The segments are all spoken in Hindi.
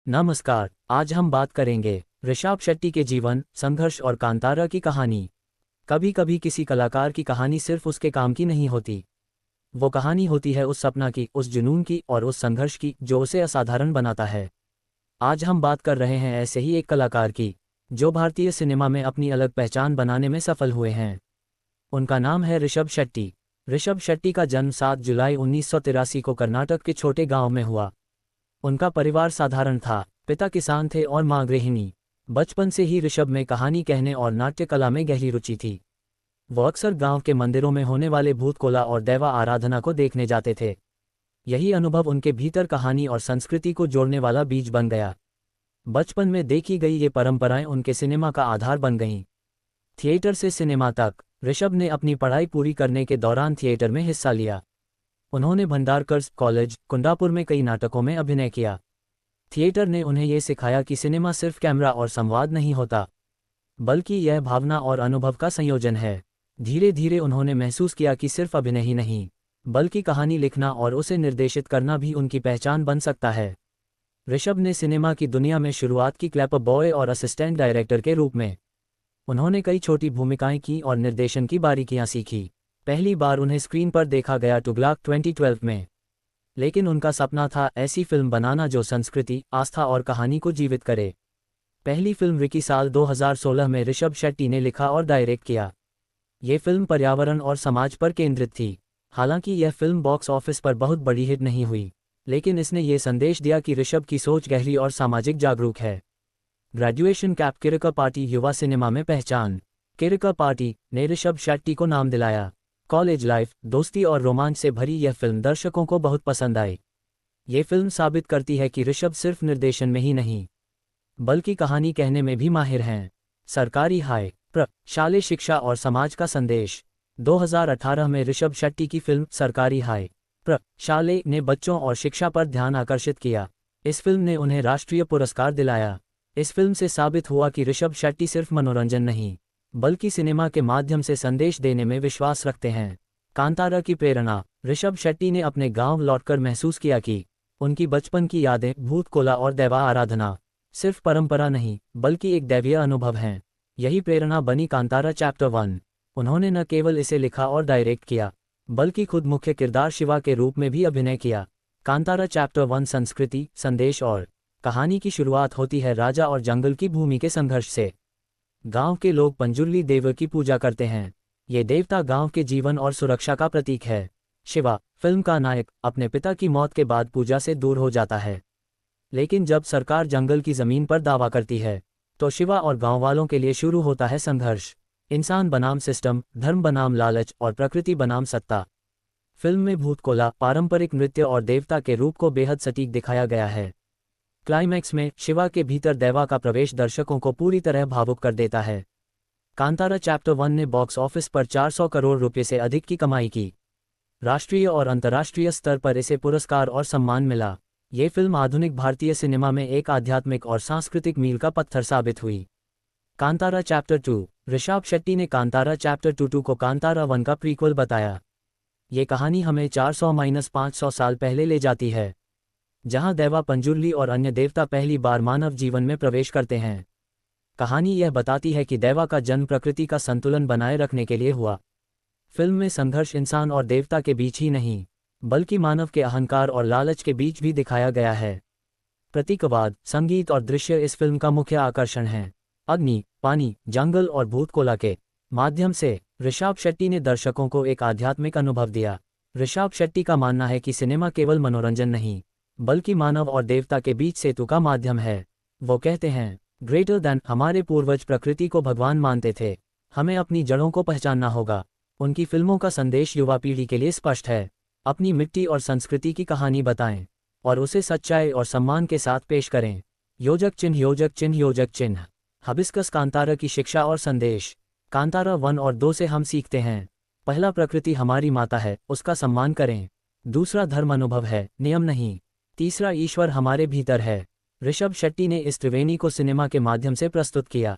नमस्कार। आज हम बात करेंगे ऋषभ शेट्टी के जीवन, संघर्ष और कांतारा की कहानी। कभी कभी किसी कलाकार की कहानी सिर्फ उसके काम की नहीं होती, वो कहानी होती है उस सपना की, उस जुनून की और उस संघर्ष की जो उसे असाधारण बनाता है। आज हम बात कर रहे हैं ऐसे ही एक कलाकार की, जो भारतीय सिनेमा में अपनी अलग पहचान बनाने में सफल हुए हैं। उनका नाम है ऋषभ शेट्टी। ऋषभ शेट्टी का जन्म 7 जुलाई 1983 को कर्नाटक के छोटे गांव में हुआ। उनका परिवार साधारण था, पिता किसान थे और मां गृहिणी। बचपन से ही ऋषभ में कहानी कहने और नाट्य कला में गहरी रुचि थी। वो अक्सर गांव के मंदिरों में होने वाले भूत कोला और दैवा आराधना को देखने जाते थे। यही अनुभव उनके भीतर कहानी और संस्कृति को जोड़ने वाला बीज बन गया। बचपन में देखी गई ये परंपराएं उनके सिनेमा का आधार बन गईं। थिएटर से सिनेमा तक ऋषभ ने अपनी पढ़ाई पूरी करने के दौरान थिएटर में हिस्सा लिया। उन्होंने भंडारकर्स कॉलेज, कुंडापुर में कई नाटकों में अभिनय किया। थिएटर ने उन्हें ये सिखाया कि सिनेमा सिर्फ कैमरा और संवाद नहीं होता, बल्कि यह भावना और अनुभव का संयोजन है। धीरे धीरे उन्होंने महसूस किया कि सिर्फ अभिनय ही नहीं, बल्कि कहानी लिखना और उसे निर्देशित करना भी उनकी पहचान बन सकता है। ऋषभ ने सिनेमा की दुनिया में शुरुआत की क्लैप बॉय और असिस्टेंट डायरेक्टर के रूप में। उन्होंने कई छोटी भूमिकाएं की और निर्देशन की बारीकियां सीखी। पहली बार उन्हें स्क्रीन पर देखा गया तुगलक 2012 में। लेकिन उनका सपना था ऐसी फिल्म बनाना जो संस्कृति, आस्था और कहानी को जीवित करे। पहली फिल्म रिकी साल 2016 में ऋषभ शेट्टी ने लिखा और डायरेक्ट किया। ये फिल्म पर्यावरण और समाज पर केंद्रित थी। हालांकि यह फिल्म बॉक्स ऑफिस पर बहुत बड़ी हिट नहीं हुई, लेकिन इसने ये संदेश दिया कि ऋषभ की सोच गहरी और सामाजिक जागरूक है। ग्रेजुएशन कैप किरका पार्टी युवा सिनेमा में पहचान। किरका पार्टी ने ऋषभ शेट्टी को नाम दिलाया। कॉलेज लाइफ, दोस्ती और रोमांच से भरी यह फिल्म दर्शकों को बहुत पसंद आई। ये फिल्म साबित करती है कि ऋषभ सिर्फ निर्देशन में ही नहीं, बल्कि कहानी कहने में भी माहिर हैं। सरकारी हाय शालेय शिक्षा और समाज का संदेश। 2018 में ऋषभ शेट्टी की फिल्म सरकारी हाय शालेय ने बच्चों और शिक्षा पर ध्यान आकर्षित किया। इस फिल्म ने उन्हें राष्ट्रीय पुरस्कार दिलाया। इस फिल्म से साबित हुआ कि ऋषभ शेट्टी सिर्फ मनोरंजन नहीं, बल्कि सिनेमा के माध्यम से संदेश देने में विश्वास रखते हैं। कांतारा की प्रेरणा। ऋषभ शेट्टी ने अपने गांव लौटकर महसूस किया कि उनकी बचपन की यादें, भूत कोला और दैवा आराधना सिर्फ परंपरा नहीं, बल्कि एक दैवीय अनुभव हैं। यही प्रेरणा बनी कांतारा चैप्टर 1। उन्होंने न केवल इसे लिखा और डायरेक्ट किया, बल्कि खुद मुख्य किरदार शिवा के रूप में भी अभिनय किया। कांतारा चैप्टर 1 संस्कृति, संदेश और कहानी की शुरुआत होती है राजा और जंगल की भूमि के संघर्ष से। गांव के लोग पंजुर्ली देव की पूजा करते हैं। ये देवता गांव के जीवन और सुरक्षा का प्रतीक है। शिवा, फिल्म का नायक, अपने पिता की मौत के बाद पूजा से दूर हो जाता है। लेकिन जब सरकार जंगल की जमीन पर दावा करती है, तो शिवा और गांव वालों के लिए शुरू होता है संघर्ष। इंसान बनाम सिस्टम, धर्म बनाम लालच और प्रकृति बनाम सत्ता। फिल्म में भूत कोला, पारंपरिक नृत्य और देवता के रूप को बेहद सटीक दिखाया गया है। क्लाइमैक्स में शिवा के भीतर दैवा का प्रवेश दर्शकों को पूरी तरह भावुक कर देता है। कांतारा चैप्टर 1 ने बॉक्स ऑफिस पर 400 करोड़ रुपये से अधिक की कमाई की। राष्ट्रीय और अंतर्राष्ट्रीय स्तर पर इसे पुरस्कार और सम्मान मिला। ये फिल्म आधुनिक भारतीय सिनेमा में एक आध्यात्मिक और सांस्कृतिक मील का पत्थर साबित हुई। कांतारा चैप्टर 2। ऋषभ शेट्टी ने कांतारा चैप्टर 2 को कांतारा 1 का प्रीक्वल बताया। ये कहानी हमें 400-500 साल पहले ले जाती है, जहां दैवा, पंजुर्ली और अन्य देवता पहली बार मानव जीवन में प्रवेश करते हैं। कहानी यह बताती है कि दैवा का जन्म प्रकृति का संतुलन बनाए रखने के लिए हुआ। फिल्म में संघर्ष इंसान और देवता के बीच ही नहीं, बल्कि मानव के अहंकार और लालच के बीच भी दिखाया गया है। प्रतीकवाद, संगीत और दृश्य इस फिल्म का मुख्य आकर्षण हैं। अग्नि, पानी, जंगल और भूत कोला के माध्यम से ऋषभ शेट्टी ने दर्शकों को एक आध्यात्मिक अनुभव दिया। ऋषभ शेट्टी का मानना है कि सिनेमा केवल मनोरंजन नहीं, बल्कि मानव और देवता के बीच सेतु का माध्यम है। वो कहते हैं, ग्रेटर दैन, हमारे पूर्वज प्रकृति को भगवान मानते थे, हमें अपनी जड़ों को पहचानना होगा। उनकी फिल्मों का संदेश युवा पीढ़ी के लिए स्पष्ट है। अपनी मिट्टी और संस्कृति की कहानी बताएं और उसे सच्चाई और सम्मान के साथ पेश करें। योजक चिन्ह, योजक चिन्ह, योजक चिन्ह। हबिस्कस कांतारा की शिक्षा और संदेश। कांतारा 1 और 2 से हम सीखते हैं। पहला, प्रकृति हमारी माता है, उसका सम्मान करें। दूसरा, धर्म अनुभव है, नियम नहीं। तीसरा, ईश्वर हमारे भीतर है। ऋषभ शेट्टी ने इस त्रिवेणी को सिनेमा के माध्यम से प्रस्तुत किया।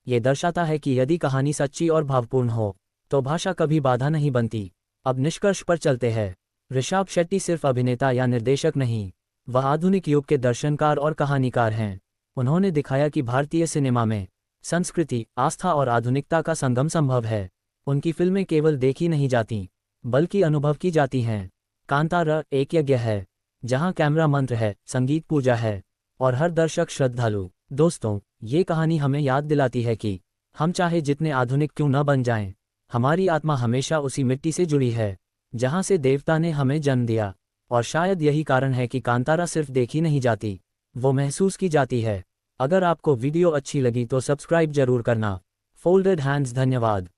ये दर्शाता है कि यदि कहानी सच्ची और भावपूर्ण हो, तो भाषा कभी बाधा नहीं बनती। अब निष्कर्ष पर चलते हैं। ऋषभ शेट्टी सिर्फ अभिनेता या निर्देशक नहीं, वह आधुनिक युग के दर्शनकार और कहानीकार हैं। उन्होंने दिखाया कि भारतीय सिनेमा में संस्कृति, आस्था और आधुनिकता का संगम संभव है। उनकी फिल्में केवल देखी नहीं जाती, बल्कि अनुभव की जाती हैं। कांतारा एक यज्ञ है, जहां कैमरा मंत्र है, संगीत पूजा है, और हर दर्शक श्रद्धालु। दोस्तों, ये कहानी हमें याद दिलाती है कि हम चाहे जितने आधुनिक क्यों न बन जाएं, हमारी आत्मा हमेशा उसी मिट्टी से जुड़ी है जहां से देवता ने हमें जन्म दिया। और शायद यही कारण है कि कांतारा सिर्फ देखी नहीं जाती, वो महसूस की जाती है। अगर आपको वीडियो अच्छी लगी तो सब्सक्राइब जरूर करना। फोल्डेड हैंड्स, धन्यवाद।